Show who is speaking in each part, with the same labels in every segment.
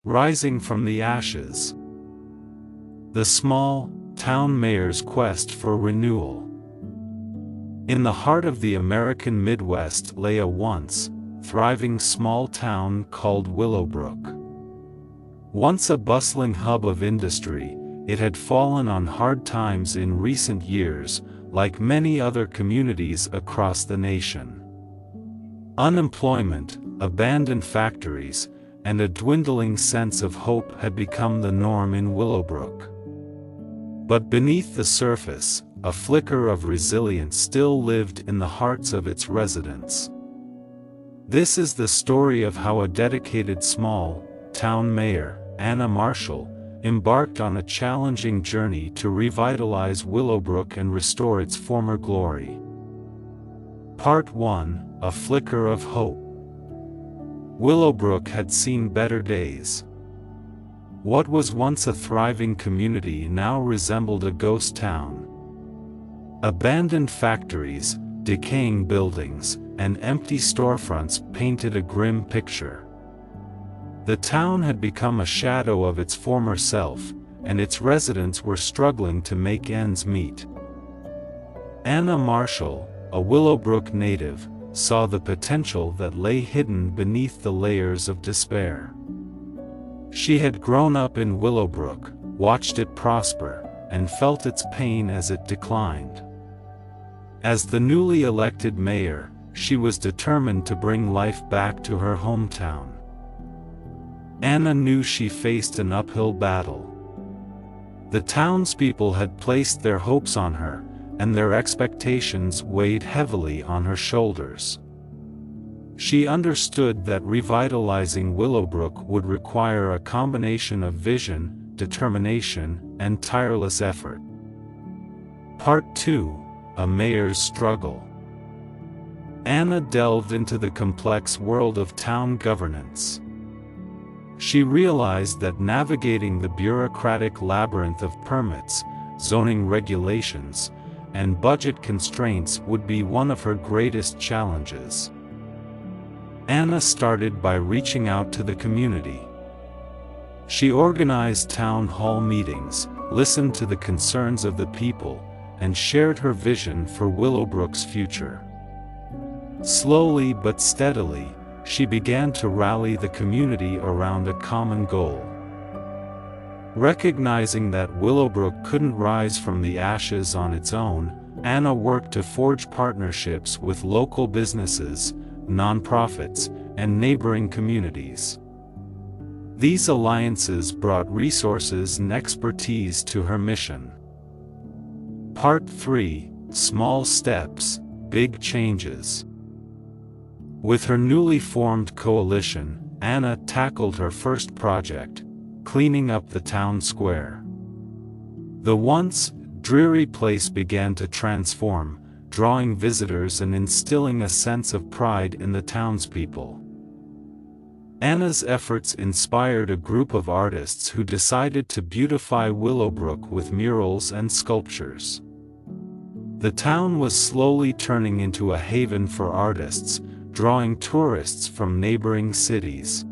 Speaker 1: rising from the ashes. The small town mayor's quest for renewal. In the heart of the American Midwest lay a once thriving small town called Willowbrook. Once a bustling hub of industry, it had fallen on hard times in recent years, like many other communities across the nation. Unemployment, abandoned factories, and a dwindling sense of hope had become the norm in Willowbrook. But beneath the surface, a flicker of resilience still lived in the hearts of its residents. This is the story of how a dedicated small-town mayor, Anna Marshall, embarked on a challenging journey to revitalize Willowbrook and restore its former glory. Part 1: A Flicker of Hope. Willowbrook had seen better days. What was once a thriving community now resembled a ghost town. Abandoned factories, decaying buildings, and empty storefronts painted a grim picture. The town had become a shadow of its former self, and its residents were struggling to make ends meet. Anna Marshall, a Willowbrook native, saw the potential that lay hidden beneath the layers of despair. She had grown up in Willowbrook, watched it prosper, and felt its pain as it declined. As the newly elected mayor, she was determined to bring life back to her hometown. Anna knew she faced an uphill battle. The townspeople had placed their hopes on her, and their expectations weighed heavily on her shoulders. She understood that revitalizing Willowbrook would require a combination of vision, determination, and tireless effort. Part 2: A Mayor's Struggle. Anna delved into the complex world of town governance. She realized that navigating the bureaucratic labyrinth of permits, zoning regulations, and budget constraints would be one of her greatest challenges. Anna started by reaching out to the community. She organized town hall meetings, listened to the concerns of the people, and shared her vision for Willowbrook's future. Slowly but steadily, she began to rally the community around a common goal. Recognizing that Willowbrook couldn't rise from the ashes on its own, Anna worked to forge partnerships with local businesses, nonprofits, and neighboring communities. These alliances brought resources and expertise to her mission. Part 3: Small Steps, Big Changes. With her newly formed coalition, Anna tackled her first project: cleaning up the town square. The once dreary place began to transform, drawing visitors and instilling a sense of pride in the townspeople. Anna's efforts inspired a group of artists who decided to beautify Willowbrook with murals and sculptures. The town was slowly turning into a haven for artists, drawing tourists from neighboring cities.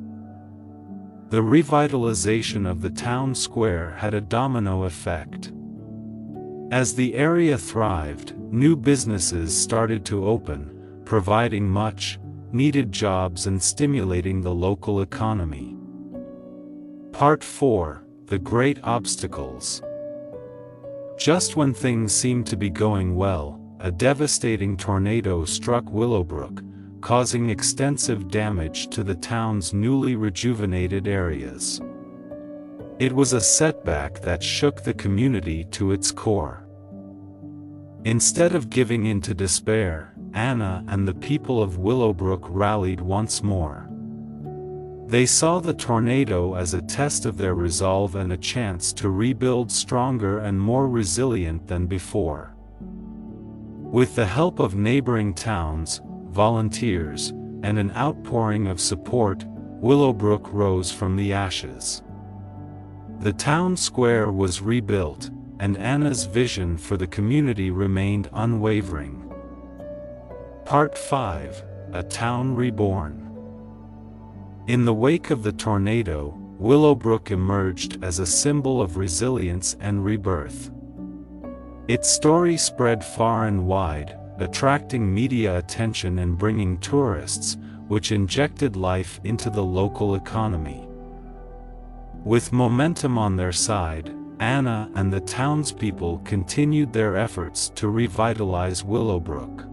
Speaker 1: The revitalization of the town square had a domino effect. As the area thrived, new businesses started to open, providing much-needed jobs and stimulating the local economy. Part 4: The Great Obstacles. Just when things seemed to be going well, a devastating tornado struck Willowbrook, causing extensive damage to the town's newly rejuvenated areas. It was a setback that shook the community to its core. Instead of giving in to despair, Anna and the people of Willowbrook rallied once more. They saw the tornado as a test of their resolve and a chance to rebuild stronger and more resilient than before. With the help of neighboring towns, volunteers, and an outpouring of support, Willowbrook rose from the ashes. The town square was rebuilt, and Anna's vision for the community remained unwavering. Part 5: A Town Reborn. In the wake of the tornado, Willowbrook emerged as a symbol of resilience and rebirth. Its story spread far and wide, attracting media attention and bringing tourists, which injected life into the local economy. With momentum on their side, Anna and the townspeople continued their efforts to revitalize Willowbrook.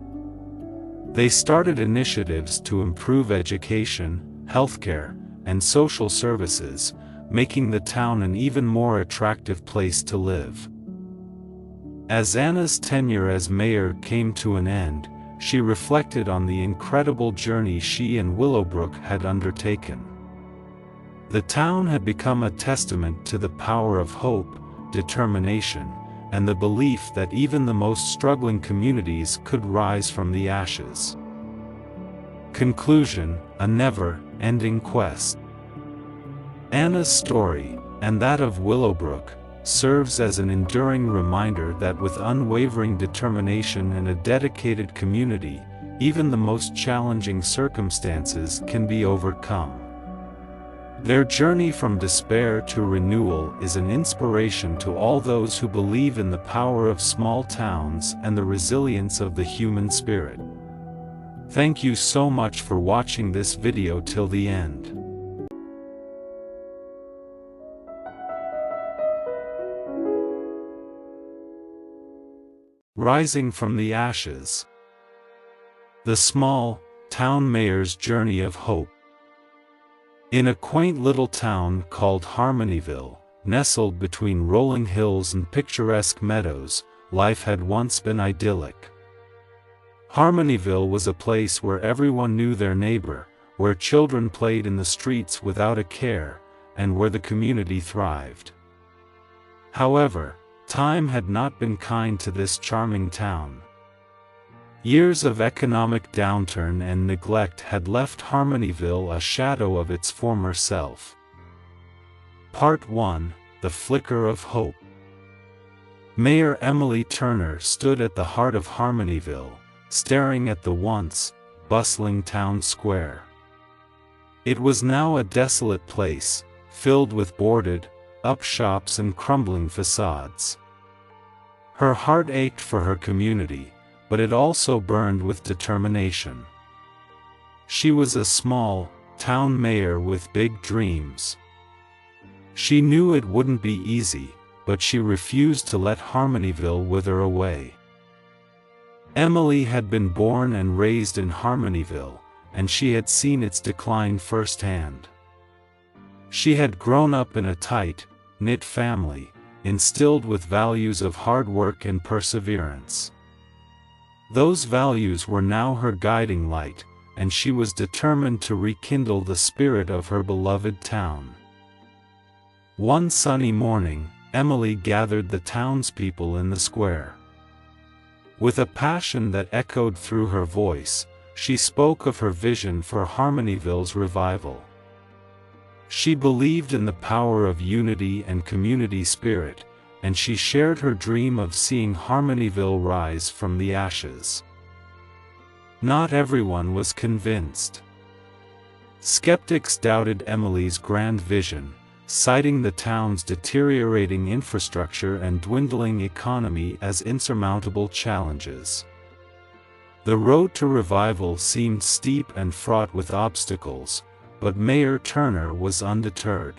Speaker 1: They started initiatives to improve education, healthcare, and social services, making the town an even more attractive place to live. As Anna's tenure as mayor came to an end, she reflected on the incredible journey she and Willowbrook had undertaken. The town had become a testament to the power of hope, determination, and the belief that even the most struggling communities could rise from the ashes. Conclusion: a never-ending quest. Anna's story, and that of Willowbrook, serves as an enduring reminder that with unwavering determination and a dedicated community, even the most challenging circumstances can be overcome. Their journey from despair to renewal is an inspiration to all those who believe in the power of small towns and the resilience of the human spirit. Thank you so much for watching this video till the end. Rising from the ashes. The small town mayor's journey of hope. In a quaint little town called Harmonyville, nestled between rolling hills and picturesque meadows, life had once been idyllic. Harmonyville was a place where everyone knew their neighbor, where children played in the streets without a care, and where the community thrived. However, time had not been kind to this charming town. Years of economic downturn and neglect had left Harmonyville a shadow of its former self. Part 1: The Flicker of Hope. Mayor Emily Turner stood at the heart of Harmonyville, staring at the once bustling town square. It was now a desolate place, filled with boarded up shops and crumbling facades. Her heart ached for her community, but it also burned with determination. She was a small town mayor with big dreams. She knew it wouldn't be easy, but she refused to let Harmonyville wither away. Emily had been born and raised in Harmonyville, and she had seen its decline firsthand. She had grown up in a tight-knit family, instilled with values of hard work and perseverance. Those values were now her guiding light, and she was determined to rekindle the spirit of her beloved town. One sunny morning, Emily gathered the townspeople in the square. With a passion that echoed through her voice, she spoke of her vision for Harmonyville's revival. She believed in the power of unity and community spirit, and she shared her dream of seeing Harmonyville rise from the ashes. Not everyone was convinced. Skeptics doubted Emily's grand vision, citing the town's deteriorating infrastructure and dwindling economy as insurmountable challenges. The road to revival seemed steep and fraught with obstacles, but Mayor Turner was undeterred.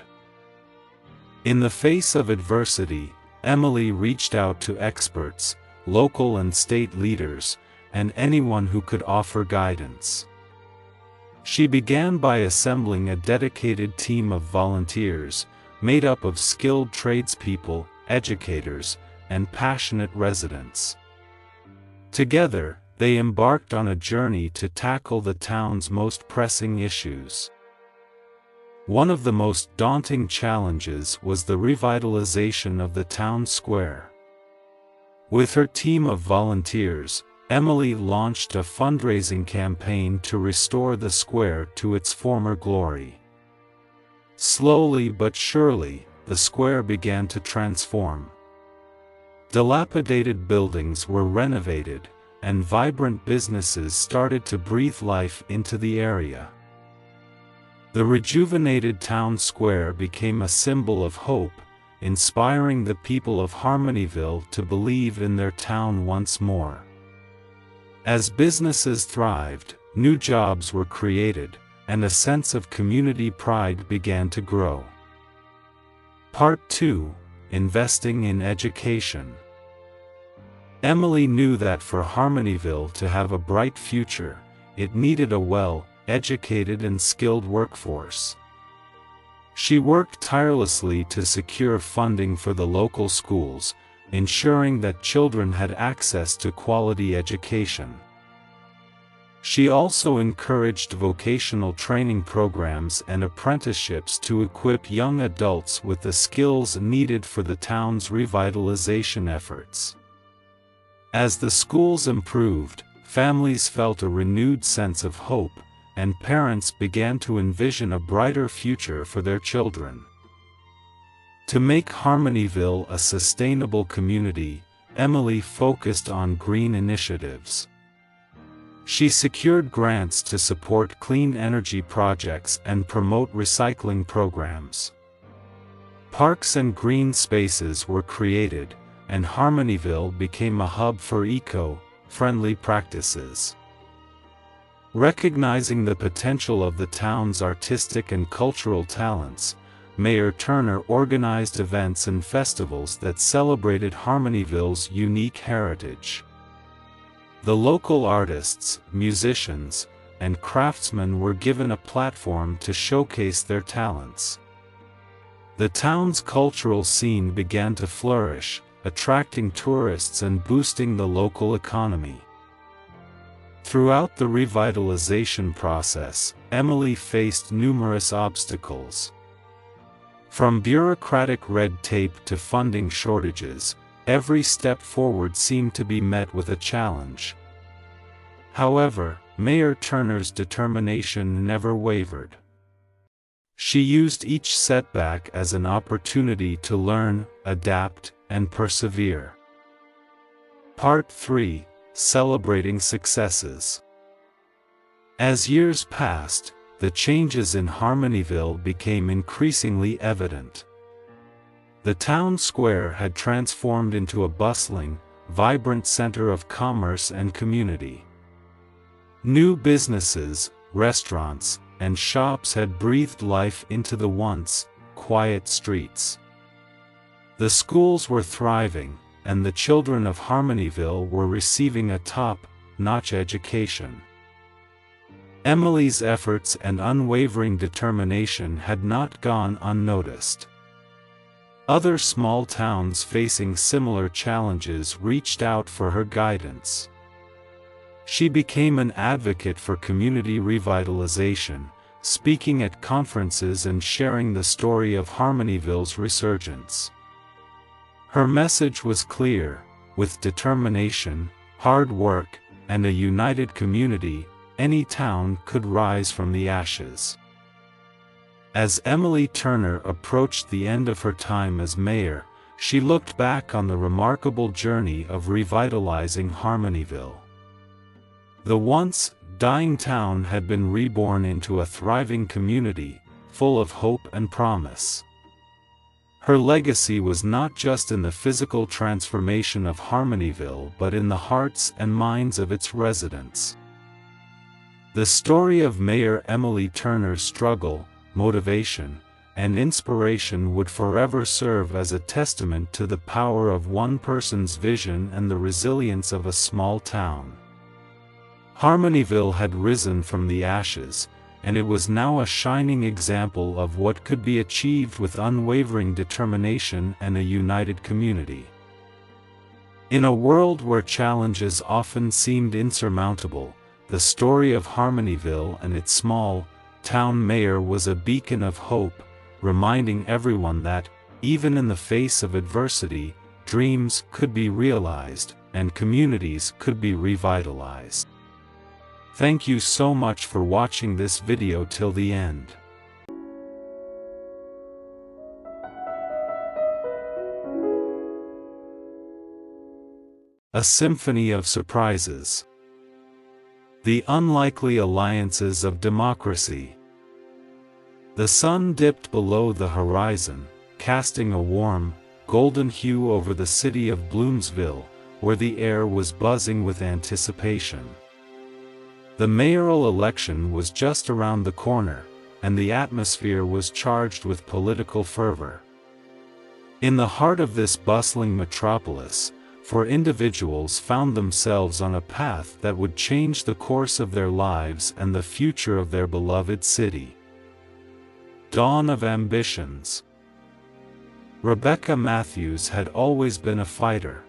Speaker 1: In the face of adversity, Emily reached out to experts, local and state leaders, and anyone who could offer guidance. She began by assembling a dedicated team of volunteers, made up of skilled tradespeople, educators, and passionate residents. Together, they embarked on a journey to tackle the town's most pressing issues. One of the most daunting challenges was the revitalization of the town square. With her team of volunteers, Emily launched a fundraising campaign to restore the square to its former glory. Slowly but surely, the square began to transform. Dilapidated buildings were renovated, and vibrant businesses started to breathe life into the area. The rejuvenated town square became a symbol of hope, inspiring the people of Harmonyville to believe in their town once more. As businesses thrived, new jobs were created, and a sense of community pride began to grow. Part 2: Investing in Education. Emily knew that for Harmonyville to have a bright future, it needed a well-educated and skilled workforce. She worked tirelessly to secure funding for the local schools, ensuring that children had access to quality education. She also encouraged vocational training programs and apprenticeships to equip young adults with the skills needed for the town's revitalization efforts. As the schools improved, families felt a renewed sense of hope, and parents began to envision a brighter future for their children. To make Harmonyville a sustainable community, Emily focused on green initiatives. She secured grants to support clean energy projects and promote recycling programs. Parks and green spaces were created, and Harmonyville became a hub for eco-friendly practices. Recognizing the potential of the town's artistic and cultural talents, Mayor Turner organized events and festivals that celebrated Harmonyville's unique heritage. The local artists, musicians, and craftsmen were given a platform to showcase their talents. The town's cultural scene began to flourish, attracting tourists and boosting the local economy. Throughout the revitalization process, Emily faced numerous obstacles. From bureaucratic red tape to funding shortages, every step forward seemed to be met with a challenge. However, Mayor Turner's determination never wavered. She used each setback as an opportunity to learn, adapt, and persevere. Part 3: Celebrating Successes. As years passed, the changes in Harmonyville became increasingly evident. The town square had transformed into a bustling, vibrant center of commerce and community. New businesses, restaurants, and shops had breathed life into the once quiet streets. The schools were thriving, and the children of Harmonyville were receiving a top-notch education. Emily's efforts and unwavering determination had not gone unnoticed. Other small towns facing similar challenges reached out for her guidance. She became an advocate for community revitalization, speaking at conferences and sharing the story of Harmonyville's resurgence. Her message was clear: with determination, hard work, and a united community, any town could rise from the ashes. As Emily Turner approached the end of her time as mayor, she looked back on the remarkable journey of revitalizing Harmonyville. The once dying town had been reborn into a thriving community, full of hope and promise. Her legacy was not just in the physical transformation of Harmonyville but in the hearts and minds of its residents. The story of Mayor Emily Turner's struggle, motivation, and inspiration would forever serve as a testament to the power of one person's vision and the resilience of a small town. Harmonyville had risen from the ashes, and it was now a shining example of what could be achieved with unwavering determination and a united community. In a world where challenges often seemed insurmountable, the story of Harmonyville and its small town mayor was a beacon of hope, reminding everyone that, even in the face of adversity, dreams could be realized, and communities could be revitalized. Thank you so much for watching this video till the end. A symphony of surprises. The unlikely alliances of democracy. The sun dipped below the horizon, casting a warm, golden hue over the city of Bloomsville, where the air was buzzing with anticipation. The mayoral election was just around the corner, and the atmosphere was charged with political fervor. In the heart of this bustling metropolis, four individuals found themselves on a path that would change the course of their lives and the future of their beloved city. Dawn of ambitions. Rebecca Matthews had always been a fighter.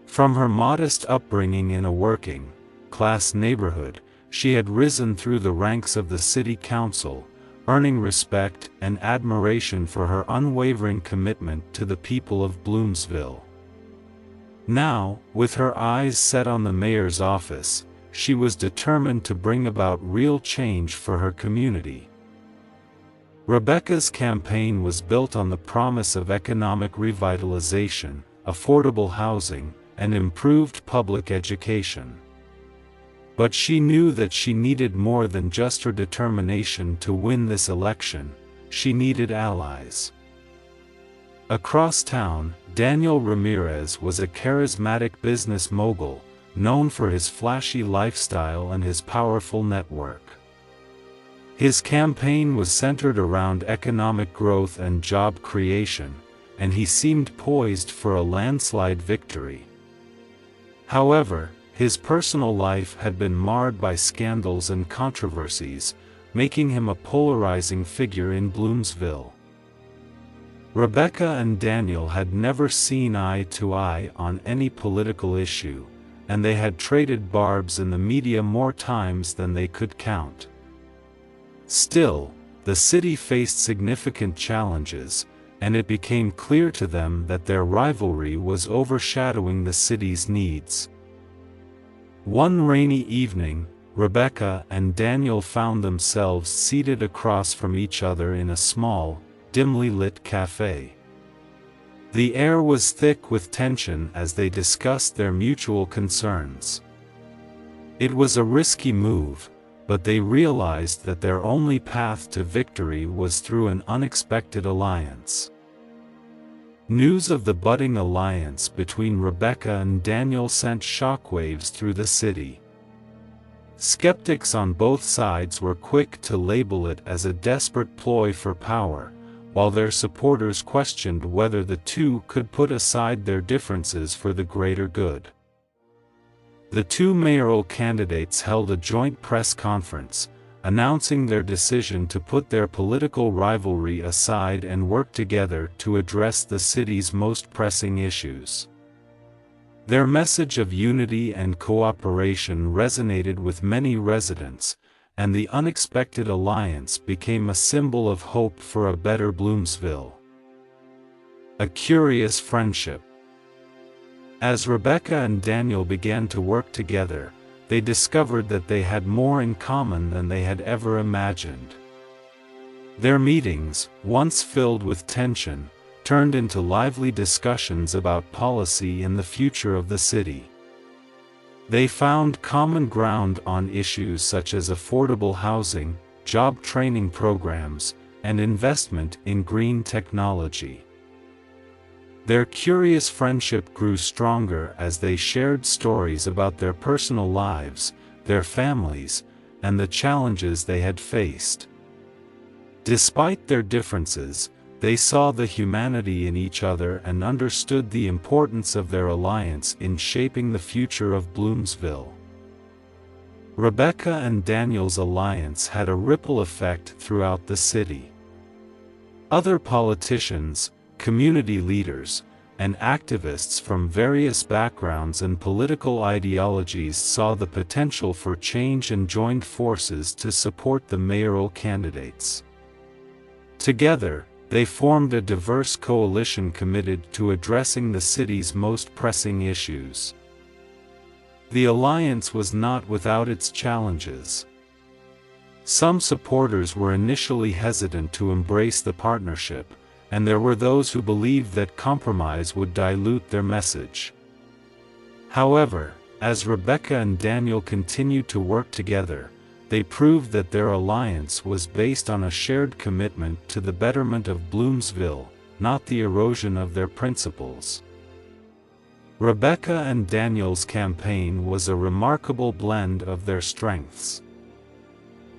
Speaker 1: From her modest upbringing in a working-class neighborhood, she had risen through the ranks of the city council, earning respect and admiration for her unwavering commitment to the people of Bloomsville. Now, with her eyes set on the mayor's office, she was determined to bring about real change for her community. Rebecca's campaign was built on the promise of economic revitalization, affordable housing, and improved public education. But she knew that she needed more than just her determination to win this election. She needed allies. Across town, Daniel Ramirez was a charismatic business mogul, known for his flashy lifestyle and his powerful network. His campaign was centered around economic growth and job creation, and he seemed poised for a landslide victory. However, his personal life had been marred by scandals and controversies, making him a polarizing figure in Bloomsville. Rebecca and Daniel had never seen eye to eye on any political issue, and they had traded barbs in the media more times than they could count. Still, the city faced significant challenges, and it became clear to them that their rivalry was overshadowing the city's needs. One rainy evening, Rebecca and Daniel found themselves seated across from each other in a small, dimly lit cafe. The air was thick with tension as they discussed their mutual concerns. It was a risky move, but they realized that their only path to victory was through an unexpected alliance. News of the budding alliance between Rebecca and Daniel sent shockwaves through the city. Skeptics on both sides were quick to label it as a desperate ploy for power, while their supporters questioned whether the two could put aside their differences for the greater good. The two mayoral candidates held a joint press conference, announcing their decision to put their political rivalry aside and work together to address the city's most pressing issues. Their message of unity and cooperation resonated with many residents, and the unexpected alliance became a symbol of hope for a better Bloomsville. A curious friendship. As Rebecca and Daniel began to work together, they discovered that they had more in common than they had ever imagined. Their meetings, once filled with tension, turned into lively discussions about policy and the future of the city. They found common ground on issues such as affordable housing, job training programs, and investment in green technology. Their curious friendship grew stronger as they shared stories about their personal lives, their families, and the challenges they had faced. Despite their differences, they saw the humanity in each other and understood the importance of their alliance in shaping the future of Bloomsville. Rebecca and Daniel's alliance had a ripple effect throughout the city. Other politicians, community leaders, and activists from various backgrounds and political ideologies saw the potential for change and joined forces to support the mayoral candidates. Together, they formed a diverse coalition committed to addressing the city's most pressing issues. The alliance was not without its challenges. Some supporters were initially hesitant to embrace the partnership, and there were those who believed that compromise would dilute their message. However, as Rebecca and Daniel continued to work together, they proved that their alliance was based on a shared commitment to the betterment of Bloomsville, not the erosion of their principles. Rebecca and Daniel's campaign was a remarkable blend of their strengths.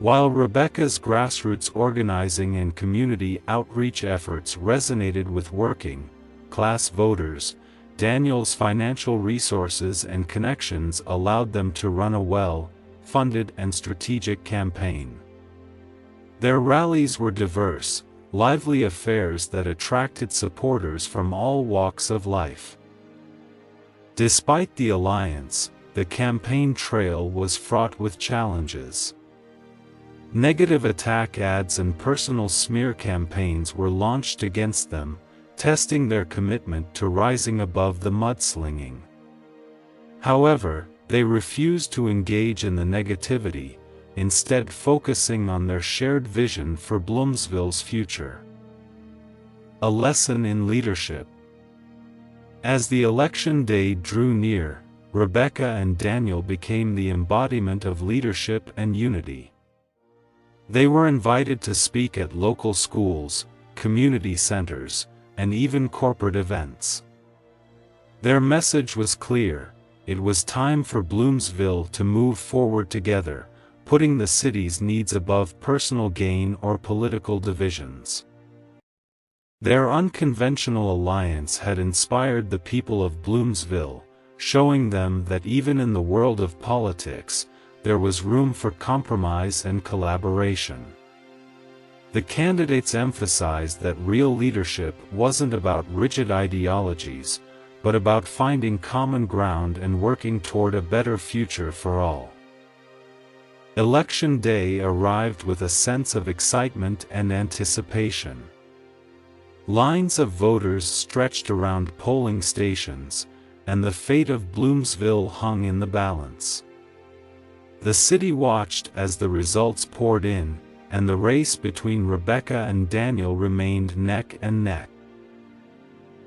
Speaker 1: While Rebecca's grassroots organizing and community outreach efforts resonated with working-class voters, Daniel's financial resources and connections allowed them to run a well-funded and strategic campaign. Their rallies were diverse, lively affairs that attracted supporters from all walks of life. Despite the alliance, the campaign trail was fraught with challenges. Negative attack ads and personal smear campaigns were launched against them, testing their commitment to rising above the mudslinging. However, they refused to engage in the negativity, instead focusing on their shared vision for Bloomsville's future. A lesson in leadership. As the election day drew near, Rebecca and Daniel became the embodiment of leadership and unity. They were invited to speak at local schools, community centers, and even corporate events. Their message was clear: it was time for Bloomsville to move forward together, putting the city's needs above personal gain or political divisions. Their unconventional alliance had inspired the people of Bloomsville, showing them that even in the world of politics, there was room for compromise and collaboration. The candidates emphasized that real leadership wasn't about rigid ideologies, but about finding common ground and working toward a better future for all. Election day arrived with a sense of excitement and anticipation. Lines of voters stretched around polling stations, and the fate of Bloomsville hung in the balance. The city watched as the results poured in, and the race between Rebecca and Daniel remained neck and neck.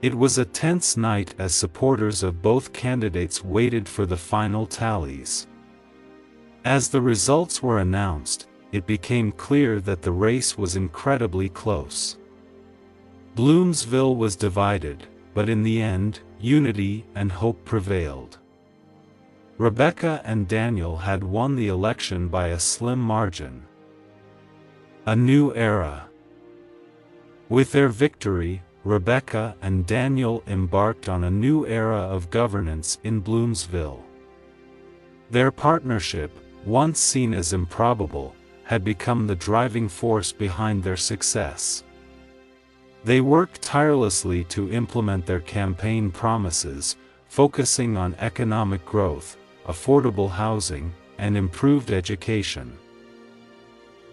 Speaker 1: It was a tense night as supporters of both candidates waited for the final tallies. As the results were announced, it became clear that the race was incredibly close. Bloomsville was divided, but in the end, unity and hope prevailed. Rebecca and Daniel had won the election by a slim margin. A new era. With their victory, Rebecca and Daniel embarked on a new era of governance in Bloomsville. Their partnership, once seen as improbable, had become the driving force behind their success. They worked tirelessly to implement their campaign promises, focusing on economic growth, affordable housing, and improved education.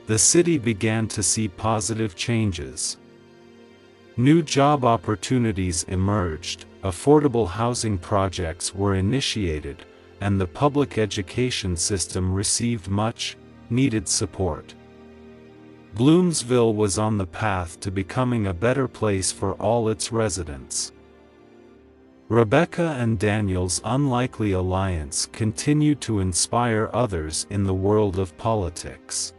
Speaker 1: The city began to see positive changes. New job opportunities emerged, affordable housing projects were initiated, and the public education system received much-needed support. Bloomsville was on the path to becoming a better place for all its residents. Rebecca and Daniel's unlikely alliance continued to inspire others in the world of politics.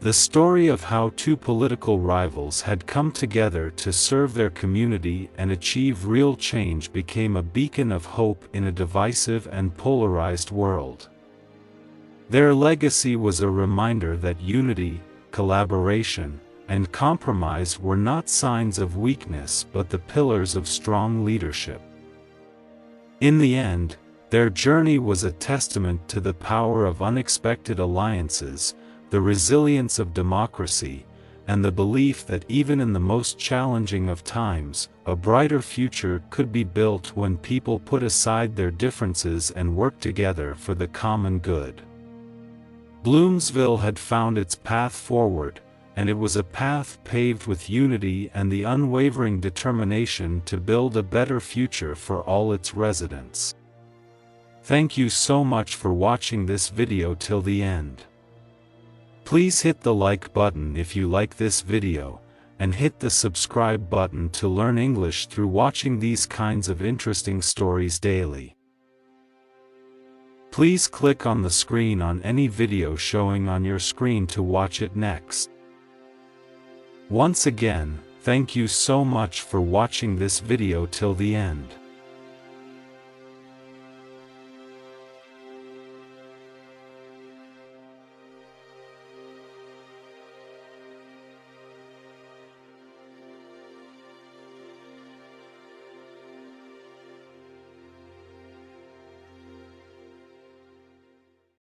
Speaker 1: The story of how two political rivals had come together to serve their community and achieve real change became a beacon of hope in a divisive and polarized world. Their legacy was a reminder that unity, collaboration, and compromise were not signs of weakness but the pillars of strong leadership. In the end, their journey was a testament to the power of unexpected alliances, the resilience of democracy, and the belief that even in the most challenging of times, a brighter future could be built when people put aside their differences and work together for the common good. Bloomsville had found its path forward, and it was a path paved with unity and the unwavering determination to build a better future for all its residents. Thank you so much for watching this video till the end. Please hit the like button if you like this video, and hit the subscribe button to learn English through watching these kinds of interesting stories daily. Please click on the screen on any video showing on your screen to watch it next. Once again, thank you so much for watching this video till the end.